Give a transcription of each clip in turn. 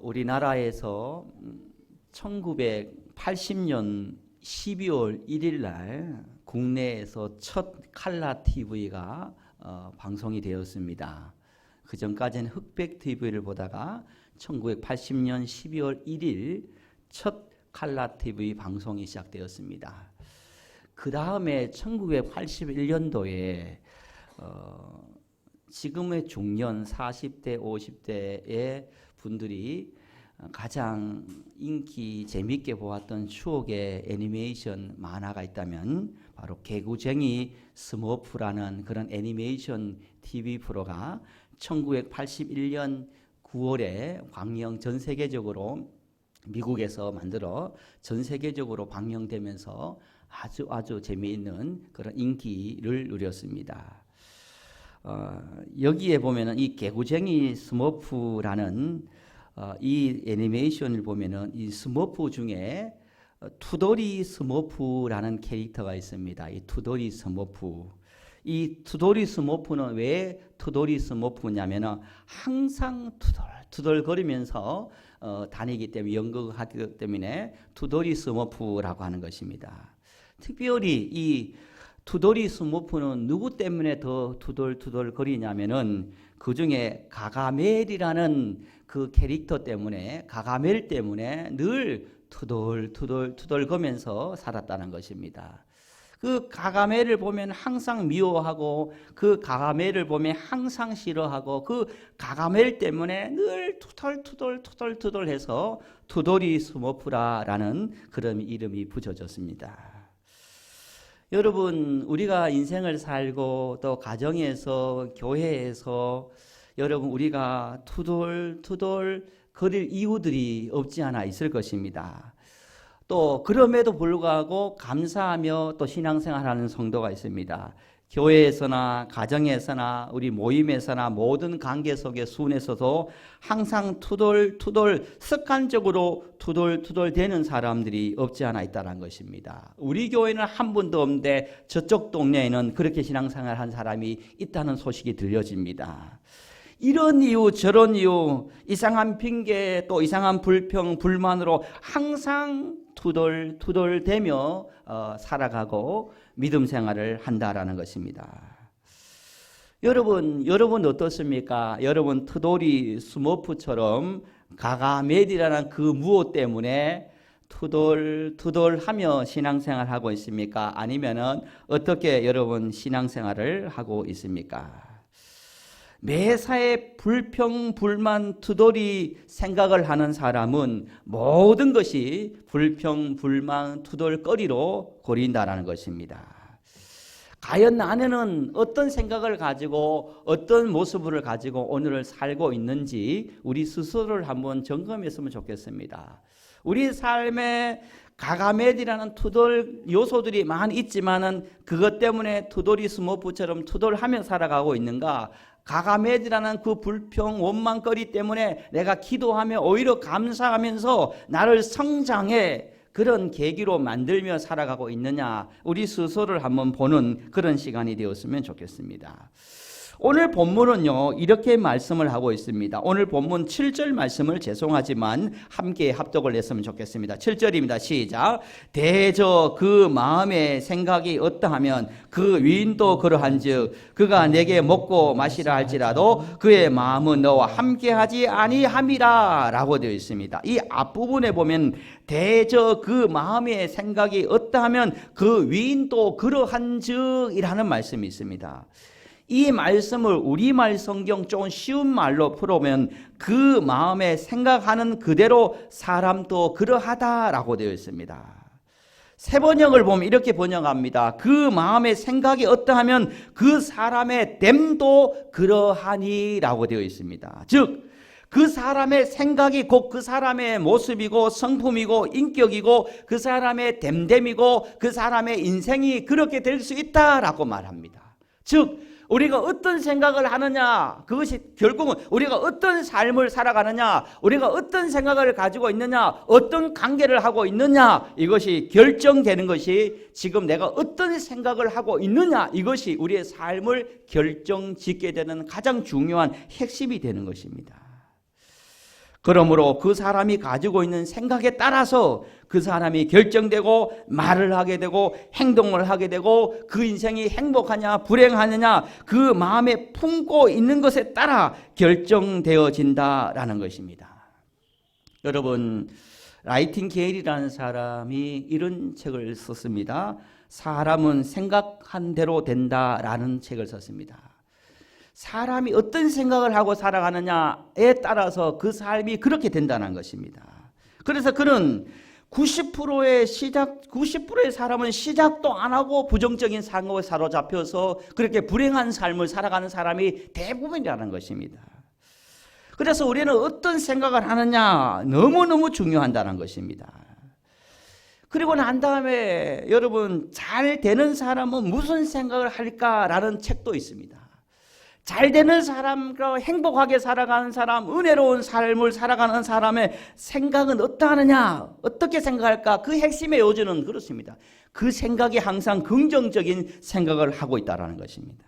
우리나라에서 1980년 12월 1일 날 국내에서 첫 칼라 TV가 방송이 되었습니다. 그 전까지는 흑백 TV를 보다가 1980년 12월 1일 첫 칼라 TV 방송이 시작되었습니다. 그 다음에 1981년도에 지금의 중년 40대, 50대의 분들이 가장 인기 재밌게 보았던 추억의 애니메이션 만화가 있다면 바로 개구쟁이 스머프라는 그런 애니메이션 TV 프로가 1981년 9월에 방영 전 세계적으로 미국에서 만들어 전 세계적으로 방영되면서 아주 재미있는 그런 인기를 누렸습니다. 여기에 보면은 이 개구쟁이 스머프라는 이 애니메이션을 보면은 이 스머프 중에 투덜이 스머프라는 캐릭터가 있습니다. 이 투덜이 스머프. 이 투덜이 스머프는 왜 투덜이 스머프냐면은 항상 투덜거리면서 다니기 때문에 연극하기 때문에 투덜이 스머프라고 하는 것입니다. 특별히 이 투덜이 스머프는 누구 때문에 더 투덜투덜거리냐면은 그 중에 가가멜이라는 그 캐릭터 때문에, 가가멜 때문에 늘 투덜거면서 살았다는 것입니다. 그 가가멜을 보면 항상 미워하고 그 가가멜을 보면 항상 싫어하고 그 가가멜 때문에 늘 투덜해서 투덜이 스머프라라는 그런 이름이 붙여졌습니다. 여러분, 우리가 인생을 살고 또 가정에서 교회에서 여러분 우리가 투덜 거릴 이유들이 없지 않아 있을 것입니다. 또 그럼에도 불구하고 감사하며 또 신앙생활하는 성도가 있습니다. 교회에서나 가정에서나 우리 모임에서나 모든 관계 속의 순에서도 항상 습관적으로 투덜되는 사람들이 없지 않아 있다는 것입니다. 우리 교회는 한 분도 없는데 저쪽 동네에는 그렇게 신앙생활한 사람이 있다는 소식이 들려집니다. 이런 이유 저런 이유 이상한 핑계 또 이상한 불평 불만으로 항상 투덜대며 살아가고 믿음 생활을 한다라는 것입니다. 여러분 어떻습니까? 여러분 투덜이 스머프처럼 가가멜이라는 그 무엇 때문에 투덜하며 신앙생활하고 있습니까? 아니면은 어떻게 여러분 신앙생활을 하고 있습니까? 매사에 불평, 불만, 투덜이 생각을 하는 사람은 모든 것이 불평, 불만, 투덜거리로 고린다라는 것입니다. 과연 나는 어떤 생각을 가지고 어떤 모습을 가지고 오늘을 살고 있는지 우리 스스로를 한번 점검했으면 좋겠습니다. 우리 삶에 가가멜이라는 투덜 요소들이 많이 있지만은 그것 때문에 투덜이 스머프처럼 투덜하며 살아가고 있는가? 가가멜이라는 그 불평 원망거리 때문에 내가 기도하며 오히려 감사하면서 나를 성장해 그런 계기로 만들며 살아가고 있느냐, 우리 스스로를 한번 보는 그런 시간이 되었으면 좋겠습니다. 오늘 본문은요 이렇게 말씀을 하고 있습니다. 오늘 본문 7절 말씀을 죄송하지만 함께 합독을 했으면 좋겠습니다. 7절입니다. 시작. 대저 그 마음의 생각이 어떠하면 그 위인도 그러한즉 그가 내게 먹고 마시라 할지라도 그의 마음은 너와 함께하지 아니함이라 라고 되어 있습니다. 이 앞부분에 보면 대저 그 마음의 생각이 어떠하면 그 위인도 그러한즉 이라는 말씀이 있습니다. 이 말씀을 우리말 성경 좀 쉬운 말로 풀어보면 그 마음에 생각하는 그대로 사람도 그러하다라고 되어 있습니다. 새 번역을 보면 이렇게 번역합니다. 그 마음의 생각이 어떠하면 그 사람의 됨도 그러하니라고 되어 있습니다. 즉 그 사람의 생각이 곧 그 사람의 모습이고 성품이고 인격이고 그 사람의 됨됨이고 그 사람의 인생이 그렇게 될 수 있다라고 말합니다. 즉 우리가 어떤 생각을 하느냐, 그것이 결국은 우리가 어떤 삶을 살아가느냐, 우리가 어떤 생각을 가지고 있느냐, 어떤 관계를 하고 있느냐, 이것이 결정되는 것이 지금 내가 어떤 생각을 하고 있느냐, 이것이 우리의 삶을 결정짓게 되는 가장 중요한 핵심이 되는 것입니다. 그러므로 그 사람이 가지고 있는 생각에 따라서 그 사람이 결정되고 말을 하게 되고 행동을 하게 되고 그 인생이 행복하냐 불행하느냐 그 마음에 품고 있는 것에 따라 결정되어진다라는 것입니다. 여러분, 라이팅게일이라는 사람이 이런 책을 썼습니다. 사람은 생각한 대로 된다라는 책을 썼습니다. 사람이 어떤 생각을 하고 살아가느냐에 따라서 그 삶이 그렇게 된다는 것입니다. 그래서 그는 90%의 사람은 시작도 안 하고 부정적인 생각에 사로잡혀서 그렇게 불행한 삶을 살아가는 사람이 대부분이라는 것입니다. 그래서 우리는 어떤 생각을 하느냐 너무너무 중요하다는 것입니다. 그리고 난 다음에 여러분, 잘 되는 사람은 무슨 생각을 할까라는 책도 있습니다. 잘 되는 사람과 행복하게 살아가는 사람, 은혜로운 삶을 살아가는 사람의 생각은 어떠하느냐, 어떻게 생각할까? 그 핵심의 요지는 그렇습니다. 그 생각이 항상 긍정적인 생각을 하고 있다는 것입니다.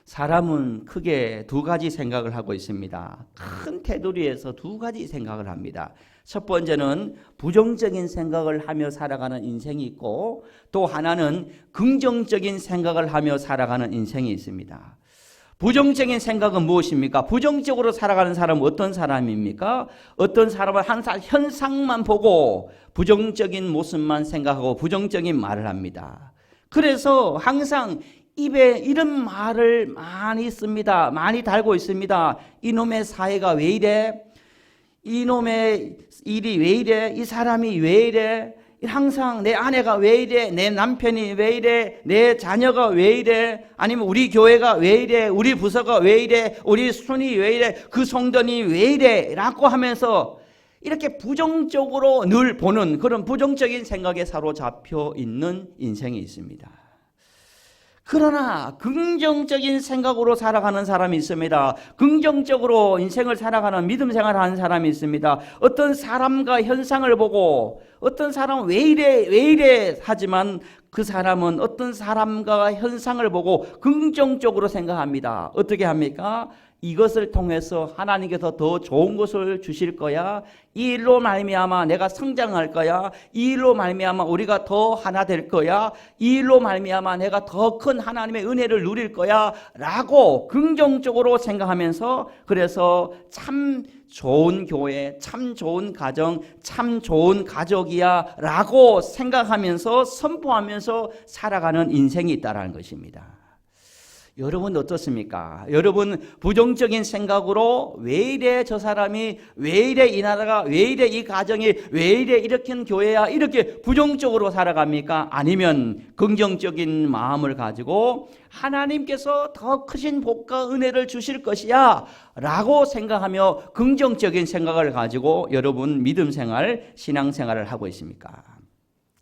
사람은 크게 두 가지 생각을 하고 있습니다. 큰 테두리에서 두 가지 생각을 합니다. 첫 번째는 부정적인 생각을 하며 살아가는 인생이 있고, 또 하나는 긍정적인 생각을 하며 살아가는 인생이 있습니다. 부정적인 생각은 무엇입니까? 부정적으로 살아가는 사람은 어떤 사람입니까? 어떤 사람은 항상 현상만 보고 부정적인 모습만 생각하고 부정적인 말을 합니다. 그래서 항상 입에 이런 말을 많이 씁니다. 많이 달고 있습니다. 이놈의 사회가 왜 이래? 이놈의 일이 왜 이래? 이 사람이 왜 이래? 항상 내 아내가 왜 이래? 내 남편이 왜 이래? 내 자녀가 왜 이래? 아니면 우리 교회가 왜 이래? 우리 부서가 왜 이래? 우리 순이 왜 이래? 그 성도니 왜 이래? 라고 하면서 이렇게 부정적으로 늘 보는 그런 부정적인 생각에 사로잡혀 있는 인생이 있습니다. 그러나 긍정적인 생각으로 살아가는 사람이 있습니다. 긍정적으로 인생을 살아가는 믿음 생활을 하는 사람이 있습니다. 어떤 사람과 현상을 보고 어떤 사람은 왜 이래 하지만 그 사람은 어떤 사람과 현상을 보고 긍정적으로 생각합니다. 어떻게 합니까? 이것을 통해서 하나님께서 더 좋은 것을 주실 거야. 이 일로 말미암아 내가 성장할 거야. 이 일로 말미암아 우리가 더 하나 될 거야. 이 일로 말미암아 내가 더 큰 하나님의 은혜를 누릴 거야 라고 긍정적으로 생각하면서, 그래서 참 좋은 교회, 참 좋은 가정, 참 좋은 가족이야 라고 생각하면서 선포하면서 살아가는 인생이 있다는 것입니다. 여러분 어떻습니까? 여러분 부정적인 생각으로 왜 이래 저 사람이, 왜 이래 이 나라가, 왜 이래 이 가정이, 왜 이래 이렇게 교회야, 이렇게 부정적으로 살아갑니까? 아니면 긍정적인 마음을 가지고 하나님께서 더 크신 복과 은혜를 주실 것이야 라고 생각하며 긍정적인 생각을 가지고 여러분 믿음 생활, 신앙 생활을 하고 있습니까?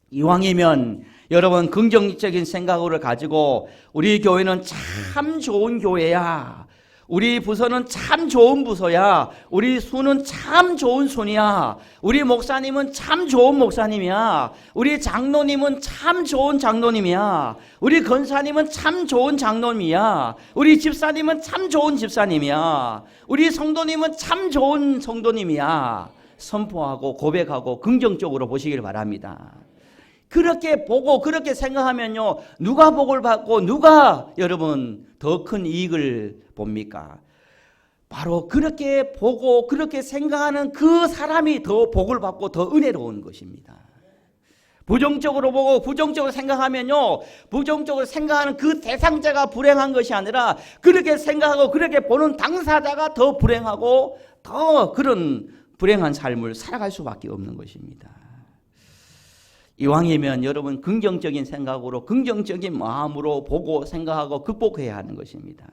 이왕이면 여러분 긍정적인 생각을 가지고 우리 교회는 참 좋은 교회야, 우리 부서는 참 좋은 부서야, 우리 수는 참 좋은 순이야, 우리 목사님은 참 좋은 목사님이야, 우리 장로님은 참 좋은 장로님이야, 우리 권사님은 참 좋은 장로님이야, 우리 집사님은 참 좋은 집사님이야, 우리 성도님은 참 좋은 성도님이야 선포하고 고백하고 긍정적으로 보시길 바랍니다. 그렇게 보고 그렇게 생각하면요, 누가 복을 받고 누가 여러분 더 큰 이익을 봅니까? 바로 그렇게 보고 그렇게 생각하는 그 사람이 더 복을 받고 더 은혜로운 것입니다. 부정적으로 보고 부정적으로 생각하면요, 부정적으로 생각하는 그 대상자가 불행한 것이 아니라 그렇게 생각하고 그렇게 보는 당사자가 더 불행하고 더 그런 불행한 삶을 살아갈 수밖에 없는 것입니다. 이왕이면 여러분 긍정적인 생각으로 긍정적인 마음으로 보고 생각하고 극복해야 하는 것입니다.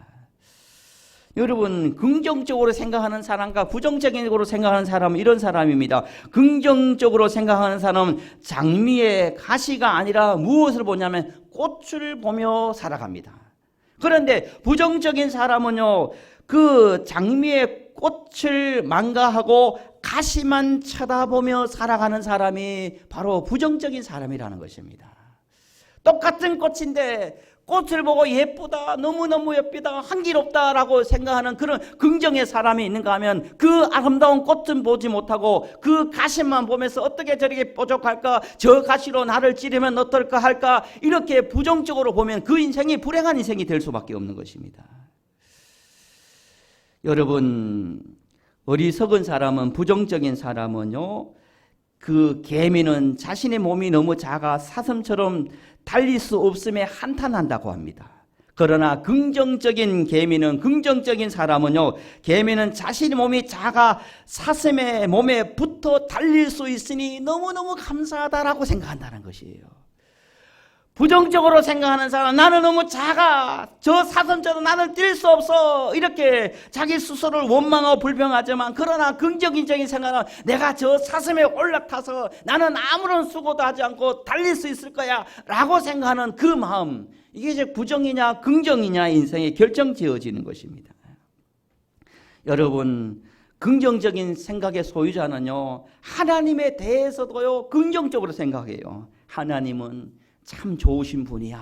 여러분 긍정적으로 생각하는 사람과 부정적으로 생각하는 사람은 이런 사람입니다. 긍정적으로 생각하는 사람은 장미의 가시가 아니라 무엇을 보냐면 꽃을 보며 살아갑니다. 그런데 부정적인 사람은요, 그 장미의 꽃을 망가하고 가시만 쳐다보며 살아가는 사람이 바로 부정적인 사람이라는 것입니다. 똑같은 꽃인데 꽃을 보고 예쁘다, 너무너무 예쁘다, 향기롭다라고 생각하는 그런 긍정의 사람이 있는가 하면 그 아름다운 꽃은 보지 못하고 그 가시만 보면서 어떻게 저렇게 뾰족할까, 저 가시로 나를 찌르면 어떨까 할까, 이렇게 부정적으로 보면 그 인생이 불행한 인생이 될 수밖에 없는 것입니다. 여러분, 어리석은 사람은, 부정적인 사람은요, 그 개미는 자신의 몸이 너무 작아 사슴처럼 달릴 수 없음에 한탄한다고 합니다. 그러나 긍정적인 개미는, 긍정적인 사람은요, 개미는 자신의 몸이 작아 사슴의 몸에 붙어 달릴 수 있으니 너무너무 감사하다라고 생각한다는 것이에요. 부정적으로 생각하는 사람, 나는 너무 작아, 저 사슴처럼 나는 뛸 수 없어, 이렇게 자기 스스로를 원망하고 불평하지만, 그러나 긍정적인 생각은 내가 저 사슴에 올라타서 나는 아무런 수고도 하지 않고 달릴 수 있을 거야 라고 생각하는 그 마음, 이게 이제 부정이냐 긍정이냐 인생에 결정지어지는 것입니다. 여러분, 긍정적인 생각의 소유자는요, 하나님에 대해서도요 긍정적으로 생각해요. 하나님은 참 좋으신 분이야.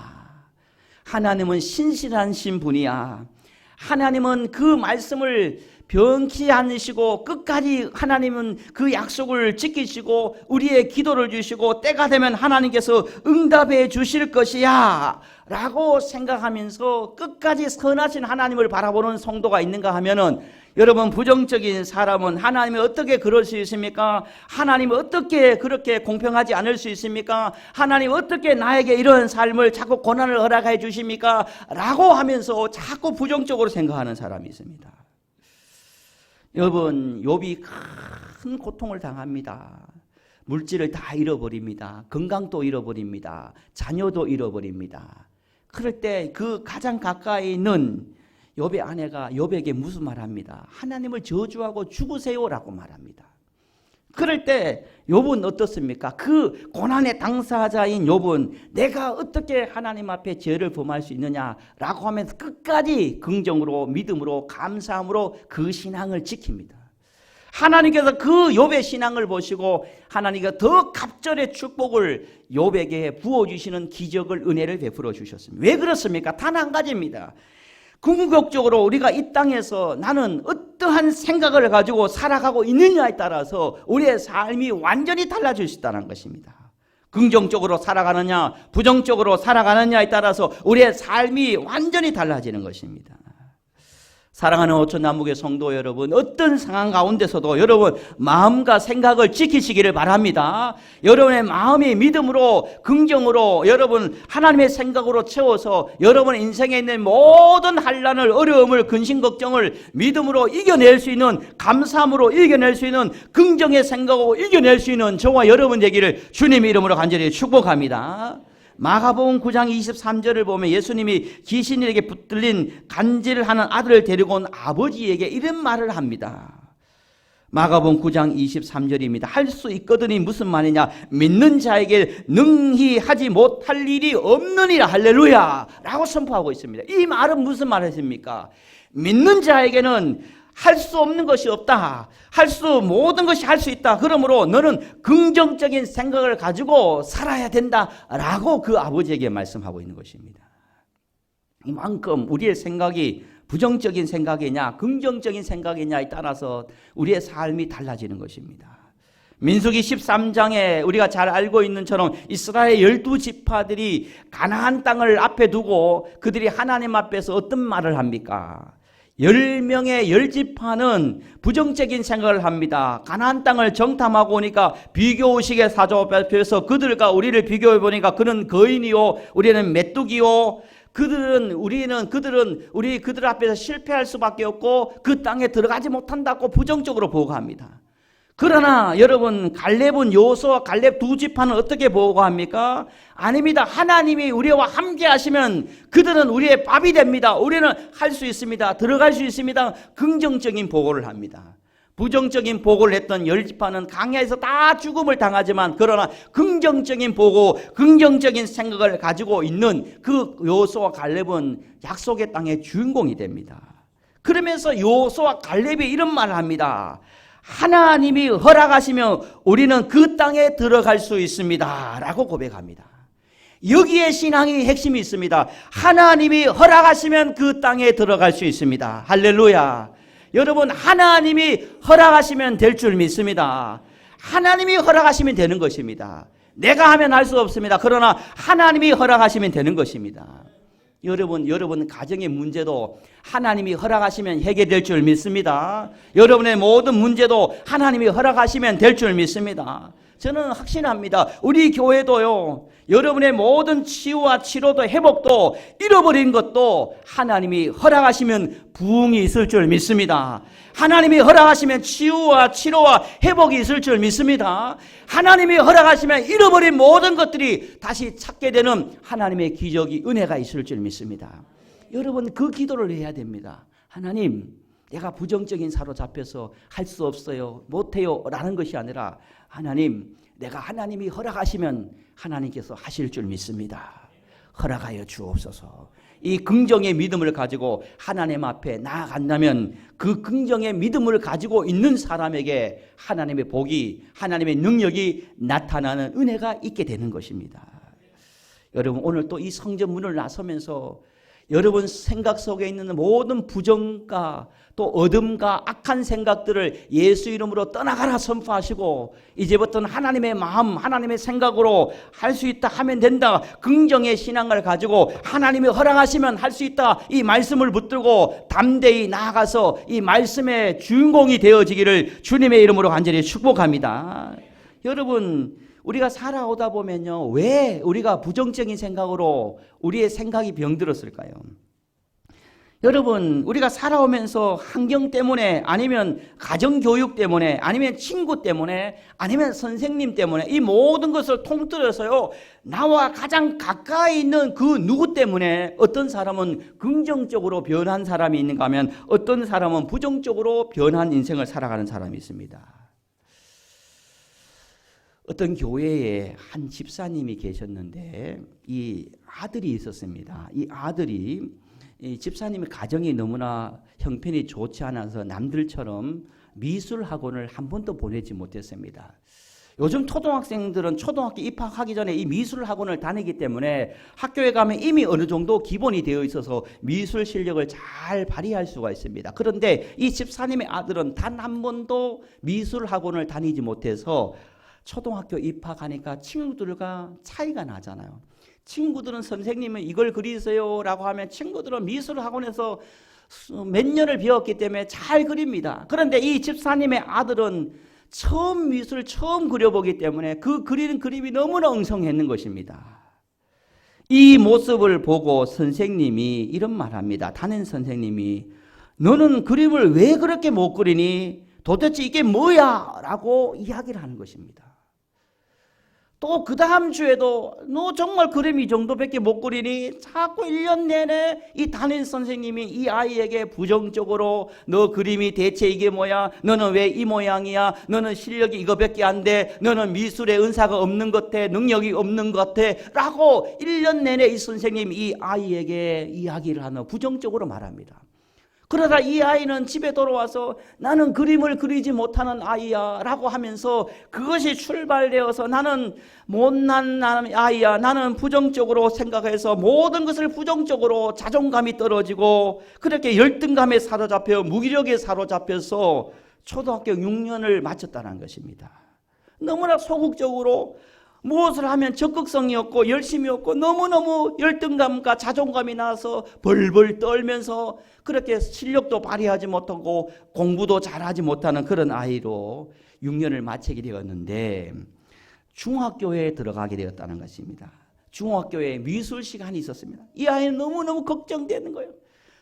하나님은 신실하신 분이야. 하나님은 그 말씀을 변치 않으시고 끝까지 하나님은 그 약속을 지키시고 우리의 기도를 주시고 때가 되면 하나님께서 응답해 주실 것이야 라고 생각하면서 끝까지 선하신 하나님을 바라보는 성도가 있는가 하면은, 여러분, 부정적인 사람은 하나님이 어떻게 그럴 수 있습니까? 하나님이 어떻게 그렇게 공평하지 않을 수 있습니까? 하나님 어떻게 나에게 이런 삶을 자꾸 고난을 허락해 주십니까? 라고 하면서 자꾸 부정적으로 생각하는 사람이 있습니다. 여러분, 욥이 큰 고통을 당합니다. 물질을 다 잃어버립니다. 건강도 잃어버립니다. 자녀도 잃어버립니다. 그럴 때 그 가장 가까이 있는 욥의 아내가 욥에게 무슨 말합니다. 하나님을 저주하고 죽으세요라고 말합니다. 그럴 때 욥은 어떻습니까? 그 고난의 당사자인 욥은 내가 어떻게 하나님 앞에 죄를 범할 수 있느냐라고 하면서 끝까지 긍정으로, 믿음으로, 감사함으로 그 신앙을 지킵니다. 하나님께서 그 욥의 신앙을 보시고 하나님께서 더 갑절의 축복을 욥에게 부어주시는 기적을, 은혜를 베풀어 주셨습니다. 왜 그렇습니까? 단 한 가지입니다. 궁극적으로 우리가 이 땅에서 나는 어떠한 생각을 가지고 살아가고 있느냐에 따라서 우리의 삶이 완전히 달라질 수 있다는 것입니다. 긍정적으로 살아가느냐, 부정적으로 살아가느냐에 따라서 우리의 삶이 완전히 달라지는 것입니다. 사랑하는 오천남북의 성도 여러분, 어떤 상황 가운데서도 여러분 마음과 생각을 지키시기를 바랍니다. 여러분의 마음이 믿음으로, 긍정으로, 여러분 하나님의 생각으로 채워서 여러분 인생에 있는 모든 환난을, 어려움을, 근심, 걱정을 믿음으로 이겨낼 수 있는, 감사함으로 이겨낼 수 있는, 긍정의 생각으로 이겨낼 수 있는 저와 여러분 되기를 주님의 이름으로 간절히 축복합니다. 마가복음 9장 23절을 보면 예수님이 귀신에게 붙들린 간질하는 아들을 데리고 온 아버지에게 이런 말을 합니다. 마가복음 9장 23절입니다. 할 수 있거든이 무슨 말이냐? 믿는 자에게 능히 하지 못할 일이 없느니라. 할렐루야 라고 선포하고 있습니다. 이 말은 무슨 말이십니까? 믿는 자에게는 할 수 없는 것이 없다. 모든 것이 할 수 있다. 그러므로 너는 긍정적인 생각을 가지고 살아야 된다라고 그 아버지에게 말씀하고 있는 것입니다. 이만큼 우리의 생각이 부정적인 생각이냐 긍정적인 생각이냐에 따라서 우리의 삶이 달라지는 것입니다. 민수기 13장에 우리가 잘 알고 있는 처럼 이스라엘 12지파들이 가나안 땅을 앞에 두고 그들이 하나님 앞에서 어떤 말을 합니까? 10명의 10지파는 부정적인 생각을 합니다. 가나안 땅을 정탐하고 오니까 비교의식의 사조 발표해서 그들과 우리를 비교해 보니까 그는 거인이요 우리는 메뚜기요, 그들 앞에서 실패할 수밖에 없고 그 땅에 들어가지 못한다고 부정적으로 보고합니다. 그러나 여러분, 갈렙은, 여호수아와 갈렙 두 지파는 어떻게 보고합니까? 아닙니다. 하나님이 우리와 함께 하시면 그들은 우리의 밥이 됩니다. 우리는 할 수 있습니다. 들어갈 수 있습니다. 긍정적인 보고를 합니다. 부정적인 보고를 했던 10지파는 강야에서 다 죽음을 당하지만, 그러나 긍정적인 보고, 긍정적인 생각을 가지고 있는 그 여호수아와 갈렙은 약속의 땅의 주인공이 됩니다. 그러면서 여호수아와 갈렙이 이런 말을 합니다. 하나님이 허락하시면 우리는 그 땅에 들어갈 수 있습니다 라고 고백합니다. 여기에 신앙의 핵심이 있습니다. 하나님이 허락하시면 그 땅에 들어갈 수 있습니다. 할렐루야. 여러분, 하나님이 허락하시면 될 줄 믿습니다. 하나님이 허락하시면 되는 것입니다. 내가 하면 할 수 없습니다. 그러나 하나님이 허락하시면 되는 것입니다. 여러분 가정의 문제도 하나님이 허락하시면 해결될 줄 믿습니다. 여러분의 모든 문제도 하나님이 허락하시면 될 줄 믿습니다. 저는 확신합니다. 우리 교회도요, 여러분의 모든 치유와 치료도 회복도 잃어버린 것도 하나님이 허락하시면 부흥이 있을 줄 믿습니다. 하나님이 허락하시면 치유와 치료와 회복이 있을 줄 믿습니다. 하나님이 허락하시면 잃어버린 모든 것들이 다시 찾게 되는 하나님의 기적이, 은혜가 있을 줄 믿습니다. 여러분, 그 기도를 해야 됩니다. 하나님, 내가 부정적인 사로잡혀서 할 수 없어요, 못해요 라는 것이 아니라, 하나님, 내가 하나님이 허락하시면 하나님께서 하실 줄 믿습니다. 허락하여 주옵소서. 이 긍정의 믿음을 가지고 하나님 앞에 나아간다면 그 긍정의 믿음을 가지고 있는 사람에게 하나님의 복이, 하나님의 능력이 나타나는 은혜가 있게 되는 것입니다. 여러분, 오늘 또 이 성전 문을 나서면서 여러분 생각 속에 있는 모든 부정과 또 어둠과 악한 생각들을 예수 이름으로 떠나가라 선포하시고, 이제부터는 하나님의 마음, 하나님의 생각으로 할 수 있다 하면 된다, 긍정의 신앙을 가지고 하나님이 허락하시면 할 수 있다, 이 말씀을 붙들고 담대히 나아가서 이 말씀의 주인공이 되어지기를 주님의 이름으로 간절히 축복합니다. 여러분, 우리가 살아오다 보면요, 왜 우리가 부정적인 생각으로 우리의 생각이 병들었을까요? 여러분, 우리가 살아오면서 환경 때문에, 아니면 가정교육 때문에, 아니면 친구 때문에, 아니면 선생님 때문에, 이 모든 것을 통틀어서요, 나와 가장 가까이 있는 그 누구 때문에 어떤 사람은 긍정적으로 변한 사람이 있는가 하면 어떤 사람은 부정적으로 변한 인생을 살아가는 사람이 있습니다. 어떤 교회에 한 집사님이 계셨는데 이 아들이 있었습니다. 이 아들이, 이 집사님의 가정이 너무나 형편이 좋지 않아서 남들처럼 미술 학원을 한 번도 보내지 못했습니다. 요즘 초등학생들은 초등학교 입학하기 전에 이 미술 학원을 다니기 때문에 학교에 가면 이미 어느 정도 기본이 되어 있어서 미술 실력을 잘 발휘할 수가 있습니다. 그런데 이 집사님의 아들은 단 한 번도 미술 학원을 다니지 못해서 초등학교 입학하니까 친구들과 차이가 나잖아요. 친구들은 선생님은 이걸 그리세요 라고 하면 친구들은 미술학원에서 몇 년을 배웠기 때문에 잘 그립니다. 그런데 이 집사님의 아들은 처음 미술 처음 그려보기 때문에 그 그리는 그림이 너무나 엉성했는 것입니다. 이 모습을 보고 선생님이 이런 말합니다. 담임 선생님이, 너는 그림을 왜 그렇게 못 그리니? 도대체 이게 뭐야? 라고 이야기를 하는 것입니다. 또 그 다음 주에도 너 정말 그림 이 정도밖에 못 그리니? 자꾸 1년 내내 이 담임 선생님이 이 아이에게 부정적으로, 너 그림이 대체 이게 뭐야? 너는 왜 이 모양이야? 너는 실력이 이거밖에 안 돼? 너는 미술의 은사가 없는 것 같아? 능력이 없는 것 같아? 라고 1년 내내 이 선생님이 이 아이에게 이야기를 하는, 부정적으로 말합니다. 그러다 이 아이는 집에 돌아와서 나는 그림을 그리지 못하는 아이야 라고 하면서 그것이 출발되어서 나는 못난 아이야, 나는 부정적으로 생각해서 모든 것을 부정적으로 자존감이 떨어지고 그렇게 열등감에 사로잡혀 무기력에 사로잡혀서 초등학교 6년을 마쳤다는 것입니다. 너무나 소극적으로 무엇을 하면 적극성이 없고 열심히 없고 너무너무 열등감과 자존감이 나서 벌벌 떨면서 그렇게 실력도 발휘하지 못하고 공부도 잘하지 못하는 그런 아이로 6년을 마치게 되었는데 중학교에 들어가게 되었다는 것입니다. 중학교에 미술 시간이 있었습니다. 이 아이는 너무너무 걱정되는 거예요.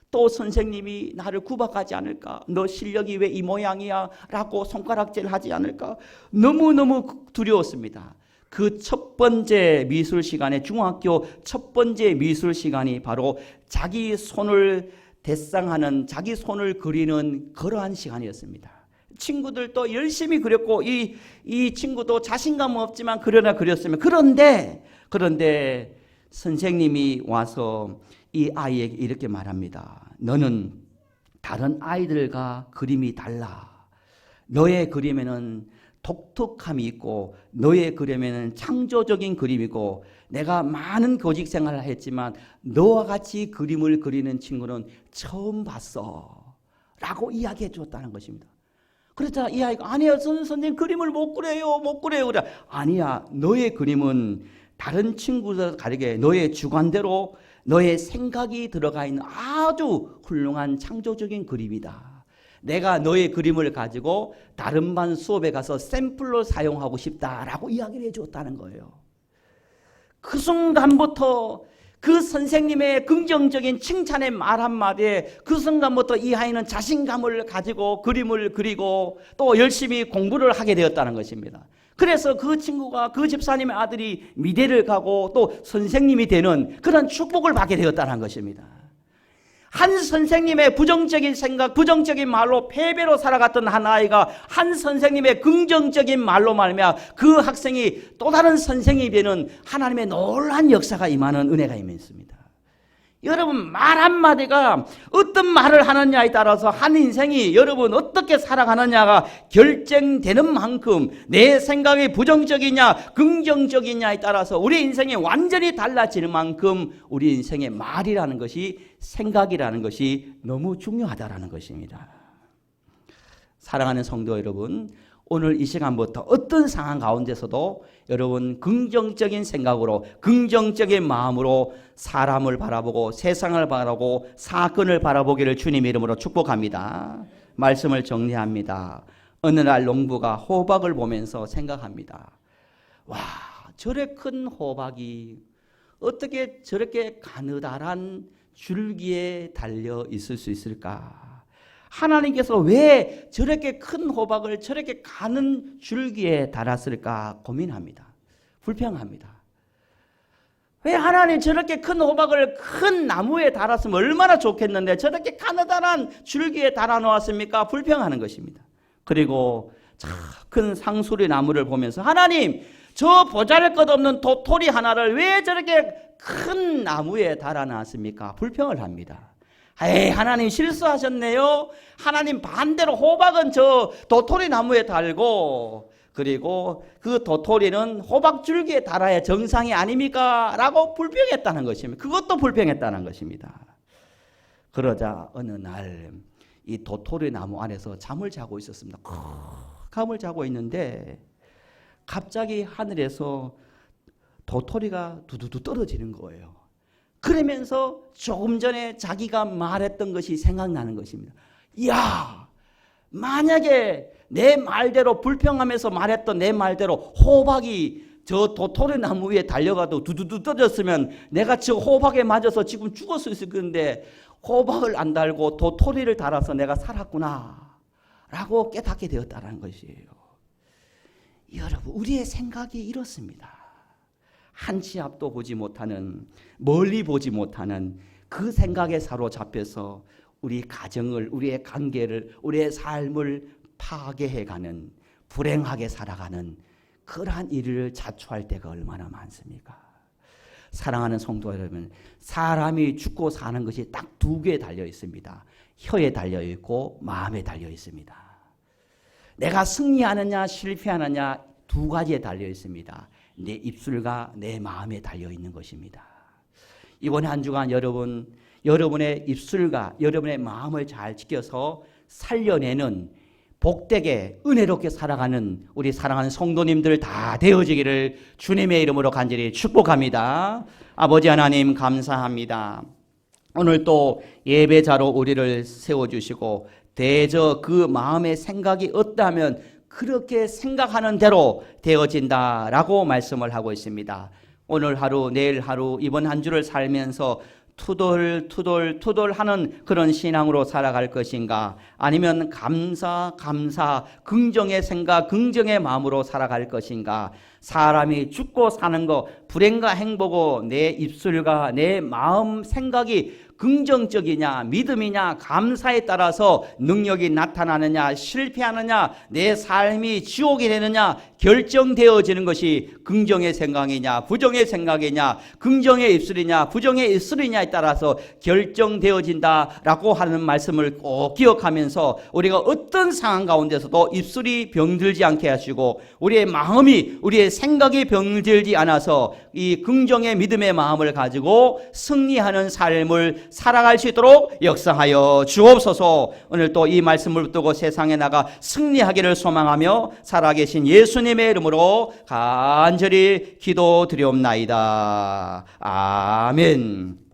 또 선생님이 나를 구박하지 않을까? 너 실력이 왜 이 모양이야? 라고 손가락질 하지 않을까? 너무너무 두려웠습니다. 그 첫 번째 미술 시간에, 중학교 첫 번째 미술 시간이 바로 자기 손을 대상하는, 자기 손을 그리는 그러한 시간이었습니다. 친구들도 열심히 그렸고 이 친구도 자신감 없지만 그러나 그렸습니다. 그런데 선생님이 와서 이 아이에게 이렇게 말합니다. 너는 다른 아이들과 그림이 달라. 너의 그림에는 독특함이 있고 너의 그림에는 창조적인 그림이고 내가 많은 교직 생활을 했지만 너와 같이 그림을 그리는 친구는 처음 봤어 라고 이야기해 줬다는 것입니다. 그러자 이 아이가 아니요 선생님 그림을 못 그려요 그래. 아니야 너의 그림은 다른 친구들과 다르게 너의 주관대로 너의 생각이 들어가 있는 아주 훌륭한 창조적인 그림이다. 내가 너의 그림을 가지고 다른 반 수업에 가서 샘플로 사용하고 싶다라고 이야기를 해줬다는 거예요. 그 순간부터 그 선생님의 긍정적인 칭찬의 말 한마디에 그 순간부터 이 아이는 자신감을 가지고 그림을 그리고 또 열심히 공부를 하게 되었다는 것입니다. 그래서 그 친구가 그 집사님의 아들이 미대를 가고 또 선생님이 되는 그런 축복을 받게 되었다는 것입니다. 한 선생님의 부정적인 생각, 부정적인 말로 패배로 살아갔던 한 아이가 한 선생님의 긍정적인 말로 말하며 그 학생이 또 다른 선생님이 되는 하나님의 놀라운 역사가 임하는 은혜가 있습니다. 여러분 말 한마디가 어떤 말을 하느냐에 따라서 한 인생이 여러분 어떻게 살아가느냐가 결정되는 만큼 내 생각이 부정적이냐 긍정적이냐에 따라서 우리 인생이 완전히 달라지는 만큼 우리 인생의 말이라는 것이 생각이라는 것이 너무 중요하다는 것입니다. 사랑하는 성도 여러분, 오늘 이 시간부터 어떤 상황 가운데서도 여러분 긍정적인 생각으로 긍정적인 마음으로 사람을 바라보고 세상을 바라보고 사건을 바라보기를 주님 이름으로 축복합니다. 말씀을 정리합니다. 어느 날 농부가 호박을 보면서 생각합니다. 와, 저래 큰 호박이 어떻게 저렇게 가느다란 줄기에 달려 있을 수 있을까? 하나님께서 왜 저렇게 큰 호박을 저렇게 가는 줄기에 달았을까 고민합니다. 불평합니다. 왜 하나님 저렇게 큰 호박을 큰 나무에 달았으면 얼마나 좋겠는데 저렇게 가느다란 줄기에 달아놓았습니까? 불평하는 것입니다. 그리고 큰 상수리 나무를 보면서 하나님 저 보잘것없는 도토리 하나를 왜 저렇게 큰 나무에 달아놨습니까? 불평을 합니다. 에이 하나님 실수하셨네요. 하나님 반대로 호박은 저 도토리 나무에 달고 그리고 그 도토리는 호박 줄기에 달아야 정상이 아닙니까? 라고 불평했다는 것입니다. 그것도 불평했다는 것입니다. 그러자 어느 날 이 도토리 나무 안에서 잠을 자고 있었습니다. 잠을 자고 있는데 갑자기 하늘에서 도토리가 두두두 떨어지는 거예요. 그러면서 조금 전에 자기가 말했던 것이 생각나는 것입니다. 이야, 만약에 내 말대로 불평하면서 말했던 내 말대로 호박이 저 도토리 나무 위에 달려가도 두두두 떨어졌으면 내가 저 호박에 맞아서 지금 죽었을 수 있는데 호박을 안 달고 도토리를 달아서 내가 살았구나 라고 깨닫게 되었다는 것이에요. 여러분 우리의 생각이 이렇습니다. 한 치 앞도 보지 못하는 멀리 보지 못하는 그 생각에 사로잡혀서 우리 가정을 우리의 관계를 우리의 삶을 파괴해가는 불행하게 살아가는 그러한 일을 자초할 때가 얼마나 많습니까? 사랑하는 성도 여러분, 사람이 죽고 사는 것이 딱 두 개에 달려 있습니다. 혀에 달려 있고 마음에 달려 있습니다. 내가 승리하느냐 실패하느냐 두 가지에 달려 있습니다. 내 입술과 내 마음에 달려 있는 것입니다. 이번 한 주간 여러분의 입술과 여러분의 마음을 잘 지켜서 살려내는 복되게 은혜롭게 살아가는 우리 사랑하는 성도님들 다 되어지기를 주님의 이름으로 간절히 축복합니다. 아버지 하나님 감사합니다. 오늘 또 예배자로 우리를 세워주시고 대저 그 마음의 생각이 어떠하면 그렇게 생각하는 대로 되어진다라고 말씀을 하고 있습니다. 오늘 하루 내일 하루 이번 한 주를 살면서 투덜투덜 하는 그런 신앙으로 살아갈 것인가 아니면 감사 긍정의 생각 긍정의 마음으로 살아갈 것인가 사람이 죽고 사는 거 불행과 행복고 내 입술과 내 마음 생각이 긍정적이냐, 믿음이냐, 감사에 따라서 능력이 나타나느냐, 실패하느냐, 내 삶이 지옥이 되느냐 결정되어지는 것이 긍정의 생각이냐, 부정의 생각이냐, 긍정의 입술이냐, 부정의 입술이냐에 따라서 결정되어진다라고 하는 말씀을 꼭 기억하면서 우리가 어떤 상황 가운데서도 입술이 병들지 않게 하시고 우리의 마음이, 우리의 생각이 병들지 않아서 이 긍정의 믿음의 마음을 가지고 승리하는 삶을 살아갈 수 있도록 역사하여 주옵소서. 오늘 또 이 말씀을 붙들고 세상에 나가 승리하기를 소망하며 살아계신 예수님의 이름으로 간절히 기도드리옵나이다. 아멘.